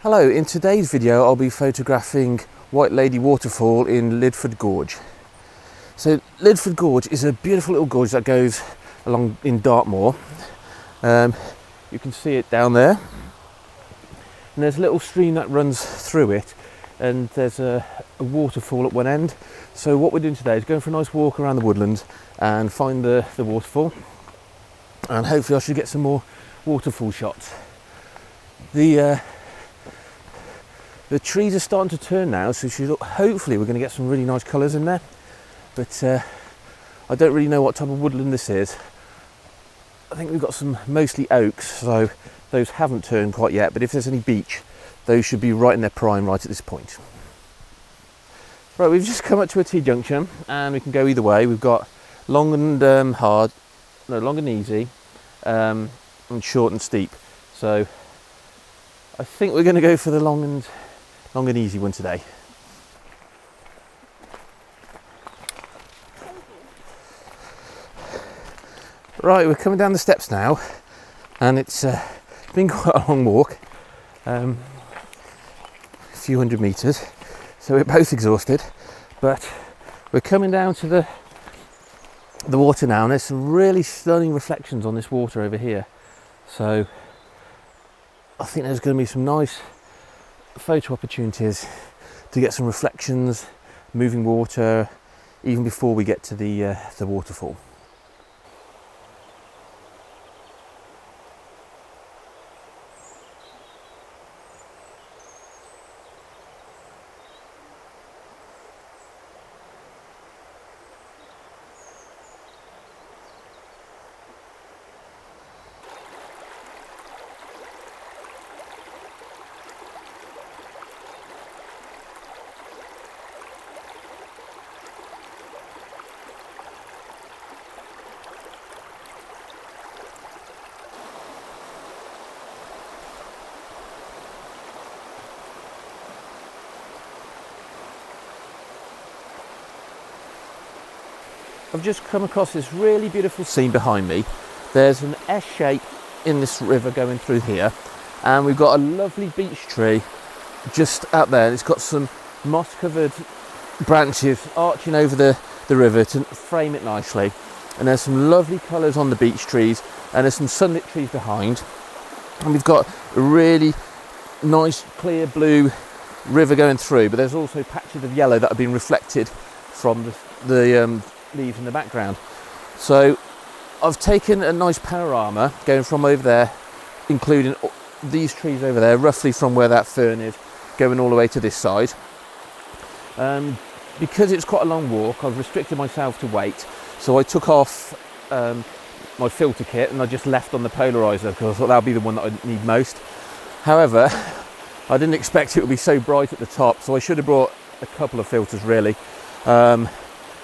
Hello, in today's video I'll be photographing Whitelady Waterfall in Lydford Gorge. So Lydford Gorge is a beautiful little gorge that goes along in Dartmoor. You can see it down there. And there's a little stream that runs through it, and there's a waterfall at one end. So what we're doing today is going for a nice walk around the woodlands and find the waterfall. And hopefully I should get some more waterfall shots. The trees are starting to turn now, so hopefully we're going to get some really nice colours in there. But I don't really know what type of woodland this is. I think we've got some mostly oaks, so those haven't turned quite yet. But if there's any beech, those should be right in their prime right at this point. Right, we've just come up to a T-junction, and we can go either way. We've got long and long and easy, and short and steep. So I think we're going to go for the long and easy one today. Right, we're coming down the steps now, and it's been quite a long walk, a few hundred metres, so we're both exhausted, but we're coming down to the water now, and there's some really stunning reflections on this water over here. So I think there's going to be some nice photo opportunities to get some reflections, moving water, even before we get to the waterfall. I've just come across this really beautiful scene behind me. There's an S shape in this river going through here, and we've got a lovely beech tree just out there, and it's got some moss covered branches arching over the river to frame it nicely. And there's some lovely colours on the beech trees, and there's some sunlit trees behind, and we've got a really nice clear blue river going through, but there's also patches of yellow that have been reflected from the leaves in the background. So I've taken a nice panorama going from over there, including these trees over there, roughly from where that fern is, going all the way to this side. Because it's quite a long walk, I've restricted myself to weight, so I took off my filter kit and I just left on the Polariser because I thought that would be the one that I need most. However, I didn't expect it would be so bright at the top, so I should have brought a couple of filters really.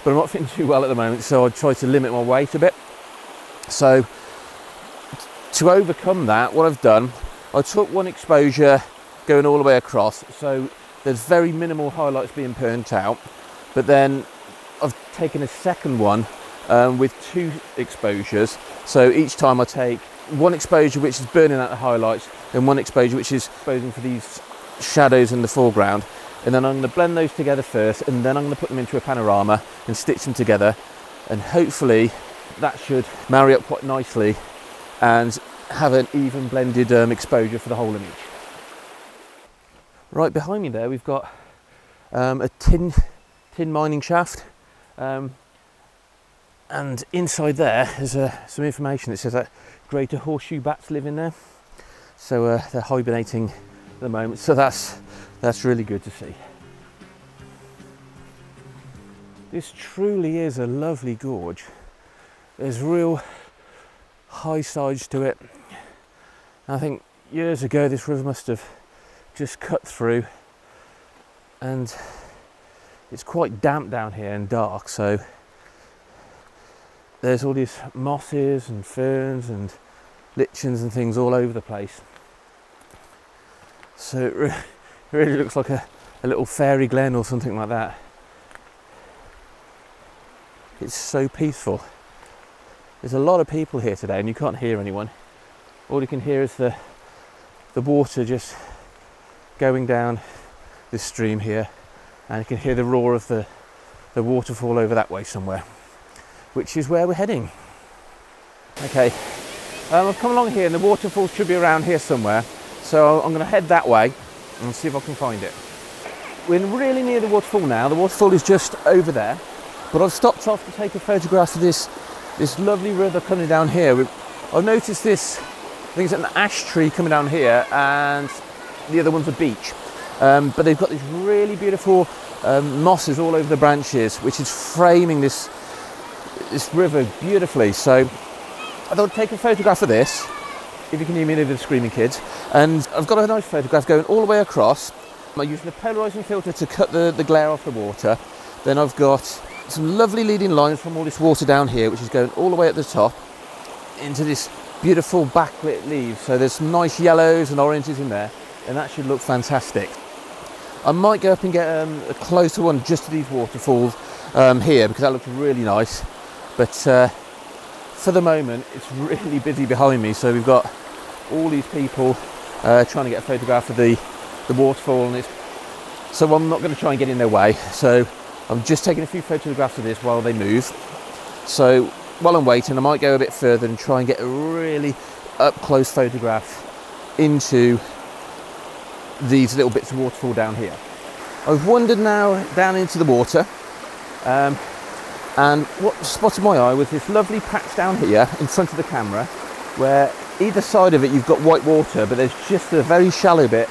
But I'm not feeling too well at the moment, so I try to limit my weight a bit. So to overcome that, what I've done, I took one exposure going all the way across, so there's very minimal highlights being burnt out, but then I've taken a second one with two exposures. So each time I take one exposure which is burning out the highlights, and one exposure which is exposing for these shadows in the foreground. And then I'm going to blend those together first, and then I'm going to put them into a panorama and stitch them together, and hopefully that should marry up quite nicely and have an even blended exposure for the whole image. Right behind me there we've got a tin mining shaft, and inside there is some information. It says that greater horseshoe bats live in there, so they're hibernating at the moment, so that's really good to see. This truly is a lovely gorge. There's real high sides to it. I think years ago this river must have just cut through, and it's quite damp down here and dark, so there's all these mosses and ferns and lichens and things all over the place. So it really looks like a little fairy glen or something like that. It's so peaceful. There's a lot of people here today, and you can't hear anyone. All you can hear is the water just going down this stream here, and you can hear the roar of the waterfall over that way somewhere, which is where we're heading. Okay, I've come along here and the waterfall should be around here somewhere, so I'm going to head that way and see if I can find it. We're really near the waterfall now. The waterfall is just over there, but I've stopped off to take a photograph of this lovely river coming down here. I've noticed this, I think it's an ash tree coming down here, and the other one's a beech. But they've got these really beautiful mosses all over the branches, which is framing this river beautifully. So I thought I'd take a photograph of this, if you can hear me over the screaming kids. And I've got a nice photograph going all the way across. I'm using a polarising filter to cut the glare off the water. Then I've got some lovely leading lines from all this water down here, which is going all the way at the top into this beautiful backlit leaves. So there's some nice yellows and oranges in there, and that should look fantastic. I might go up and get a closer one just to these waterfalls here, because that looks really nice. But for the moment, it's really busy behind me. So we've got all these people trying to get a photograph of the waterfall, and so I'm not going to try and get in their way. So I'm just taking a few photographs of this while they move. So while I'm waiting, I might go a bit further and try and get a really up close photograph into these little bits of waterfall down here. I've wandered now down into the water, and what spotted my eye was this lovely patch down here in front of the camera, where either side of it you've got white water, but there's just a very shallow bit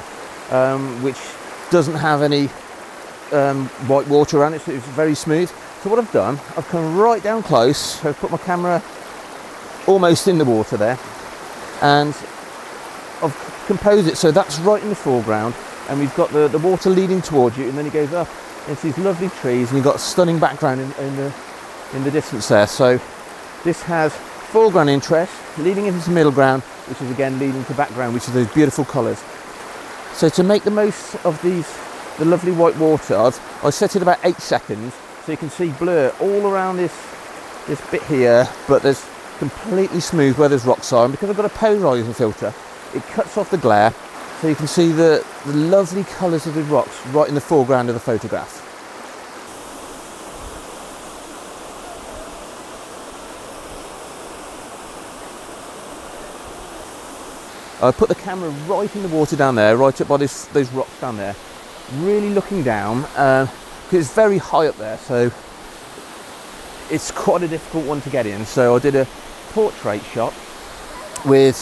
which doesn't have any white water around it, so it's very smooth. So what I've done, I've come right down close, so I've put my camera almost in the water there, and I've composed it so that's right in the foreground, and we've got the water leading towards you, and then it goes up into these lovely trees, and you've got a stunning background in the distance there. So this has foreground interest leading into the middle ground, which is again leading to background, which is those beautiful colours. So to make the most of the lovely white water, I set it about 8 seconds, so you can see blur all around this bit here, but there's completely smooth where there's rocks are, and because I've got a polarising filter, it cuts off the glare, so you can see the lovely colours of the rocks right in the foreground of the photograph. I put the camera right in the water down there, right up by those rocks down there, really looking down, because it's very high up there, so it's quite a difficult one to get in. So I did a portrait shot with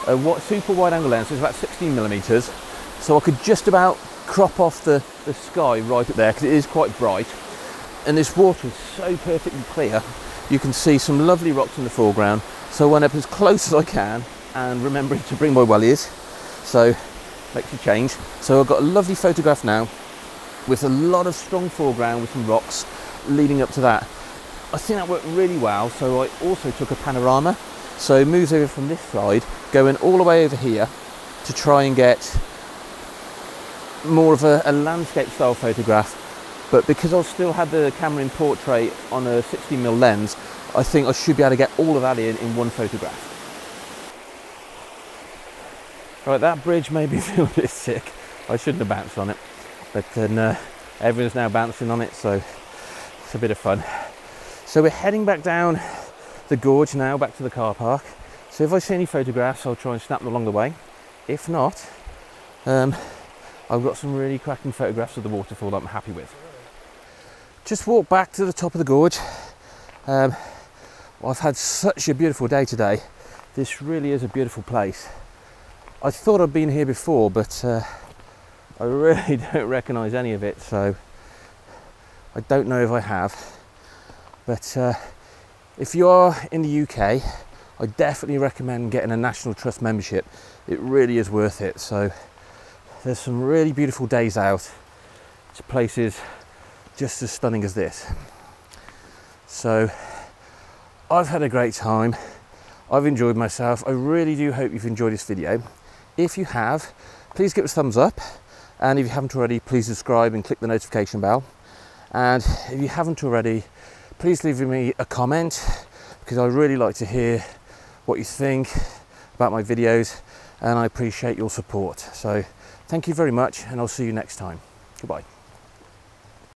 a super wide angle lens, so it's about 16mm, so I could just about crop off the sky right up there, because it is quite bright, and this water is so perfectly clear. You can see some lovely rocks in the foreground, so I went up as close as I can, and remembering to bring my wellies, so makes a change. So I've got a lovely photograph now with a lot of strong foreground with some rocks leading up to that. I think that worked really well. So I also took a panorama, so it moves over from this side, going all the way over here to try and get more of a landscape style photograph. But because I still had the camera in portrait on a 16mm lens, I think I should be able to get all of that in one photograph. Right, that bridge made me feel a bit sick. I shouldn't have bounced on it, but then everyone's now bouncing on it, so it's a bit of fun. So we're heading back down the gorge now, back to the car park. So if I see any photographs, I'll try and snap them along the way. If not, I've got some really cracking photographs of the waterfall that I'm happy with. Just walked back to the top of the gorge. I've had such a beautiful day today. This really is a beautiful place. I thought I'd been here before, but I really don't recognise any of it, so I don't know if I have. But if you are in the UK, I definitely recommend getting a National Trust membership. It really is worth it. So there's some really beautiful days out to places just as stunning as this. So I've had a great time. I've enjoyed myself. I really do hope you've enjoyed this video. If you have, please give us a thumbs up, and if you haven't already, please subscribe and click the notification bell. And if you haven't already, please leave me a comment, because I really like to hear what you think about my videos, and I appreciate your support. So Thank you very much, and I'll see you next time. Goodbye.